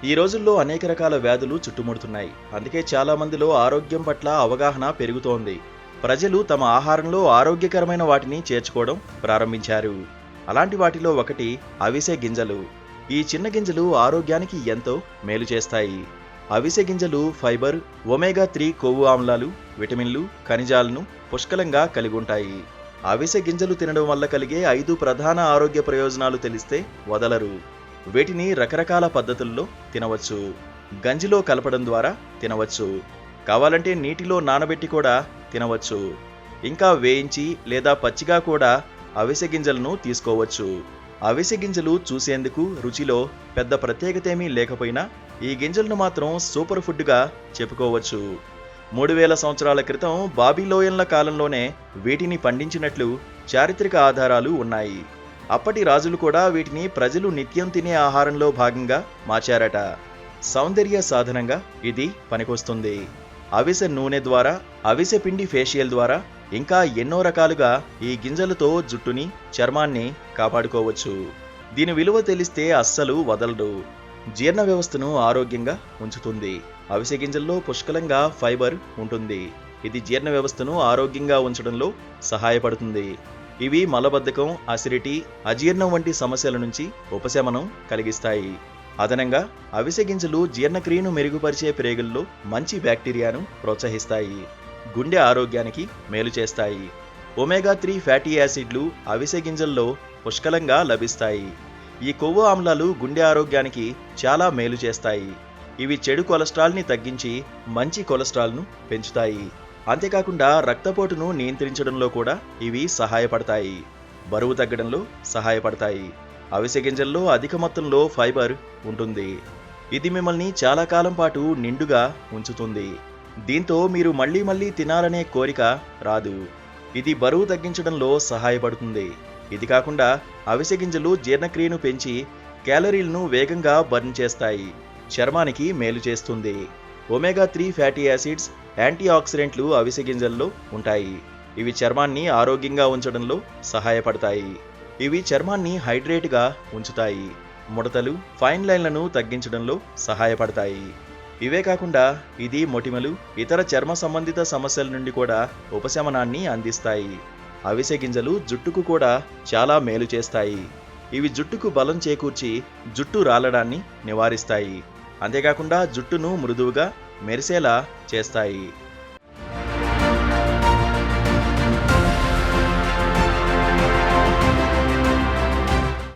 ఈ రోజుల్లో అనేక రకాల వ్యాధులు చుట్టుముడుతున్నాయి. అందుకే చాలా మందిలో ఆరోగ్యం పట్ల అవగాహన పెరుగుతోంది. ప్రజలు తమ ఆహారంలో ఆరోగ్యకరమైన వాటిని చేర్చుకోవడం ప్రారంభించారు. అలాంటి వాటిలో ఒకటి అవిసె గింజలు. ఈ చిన్న గింజలు ఆరోగ్యానికి ఎంతో మేలు చేస్తాయి. అవిసె గింజలు ఫైబర్, ఒమేగా 3 కొవ్వు ఆమ్లాలు, విటమిన్లు, ఖనిజాలను పుష్కలంగా కలిగి ఉంటాయి. అవిసె గింజలు తినడం వల్ల కలిగే 5 ప్రధాన ఆరోగ్య ప్రయోజనాలు తెలిస్తే వదలరు. వీటిని రకరకాల పద్ధతుల్లో తినవచ్చు. గంజిలో కలపడం ద్వారా తినవచ్చు. కావాలంటే నీటిలో నానబెట్టి కూడా తినవచ్చు. ఇంకా వేయించి లేదా పచ్చిగా కూడా అవిసె గింజలను తీసుకోవచ్చు. అవిసె గింజలు చూసేందుకు రుచిలో పెద్ద ప్రత్యేకతేమీ లేకపోయినా ఈ గింజలను మాత్రం సూపర్ ఫుడ్గా చెప్పుకోవచ్చు. 3000 సంవత్సరాల క్రితం బాబిలోయన్ల కాలంలోనే వీటిని పండించినట్లు చారిత్రక ఆధారాలు ఉన్నాయి. అప్పటి రాజులు కూడా వీటిని ప్రజలు నిత్యం తినే ఆహారంలో భాగంగా మార్చారట. సౌందర్య సాధనంగా ఇది పనికొస్తుంది. అవిసె నూనె ద్వారా, అవిసె పిండి ఫేషియల్ ద్వారా, ఇంకా ఎన్నో రకాలుగా ఈ గింజలతో జుట్టుని, చర్మాన్ని కాపాడుకోవచ్చు. దీని విలువ తెలిస్తే అస్సలు వదలడు. జీర్ణ వ్యవస్థను ఆరోగ్యంగా ఉంచుతుంది. అవిసె గింజల్లో పుష్కలంగా ఫైబర్ ఉంటుంది. ఇది జీర్ణ వ్యవస్థను ఆరోగ్యంగా ఉంచడంలో సహాయపడుతుంది. ఇవి మలబద్ధకం, అసిడిటీ, అజీర్ణం వంటి సమస్యల నుంచి ఉపశమనం కలిగిస్తాయి. అదనంగా అవిసె గింజలు జీర్ణక్రియను మెరుగుపరిచే ప్రేగుల్లో మంచి బ్యాక్టీరియాను ప్రోత్సహిస్తాయి. గుండె ఆరోగ్యానికి మేలు చేస్తాయి. ఒమేగా 3 ఫ్యాటీ యాసిడ్లు అవిసె గింజల్లో పుష్కలంగా లభిస్తాయి. ఈ కొవ్వు ఆమ్లాలు గుండె ఆరోగ్యానికి చాలా మేలు చేస్తాయి. ఇవి చెడు కొలెస్ట్రాల్ని తగ్గించి మంచి కొలెస్ట్రాల్ను పెంచుతాయి. అంతేకాకుండా రక్తపోటును నియంత్రించడంలో కూడా ఇవి సహాయపడతాయి. బరువు తగ్గడంలో సహాయపడతాయి. అవిసె గింజల్లో అధిక మొత్తంలో ఫైబర్ ఉంటుంది. ఇది మిమ్మల్ని చాలా కాలం పాటు నిండుగా ఉంచుతుంది. దీంతో మీరు మళ్ళీ మళ్ళీ తినాలనే కోరిక రాదు. ఇది బరువు తగ్గించడంలో సహాయపడుతుంది. ఇది కాకుండా అవిసె గింజలు జీర్ణక్రియను పెంచి క్యాలరీలను వేగంగా బర్న్ చేస్తాయి. చర్మానికి మేలు చేస్తుంది. ఒమేగా 3 ఫ్యాటీ యాసిడ్స్, యాంటీ ఆక్సిడెంట్లు అవిసె గింజల్లో ఉంటాయి. ఇవి చర్మాన్ని ఆరోగ్యంగా ఉంచడంలో సహాయపడతాయి. ఇవి చర్మాన్ని హైడ్రేట్గా ఉంచుతాయి. ముడతలు, ఫైన్ లైన్లను తగ్గించడంలో సహాయపడతాయి. ఇవే కాకుండా ఇది మొటిమలు, ఇతర చర్మ సంబంధిత సమస్యల నుండి కూడా ఉపశమనాన్ని అందిస్తాయి. అవిసె గింజలు జుట్టుకు కూడా చాలా మేలు చేస్తాయి. ఇవి జుట్టుకు బలం చేకూర్చి జుట్టు రాలడాన్ని నివారిస్తాయి. అంతేకాకుండా జుట్టును మృదువుగా మెరిసేలా చేస్తాయి.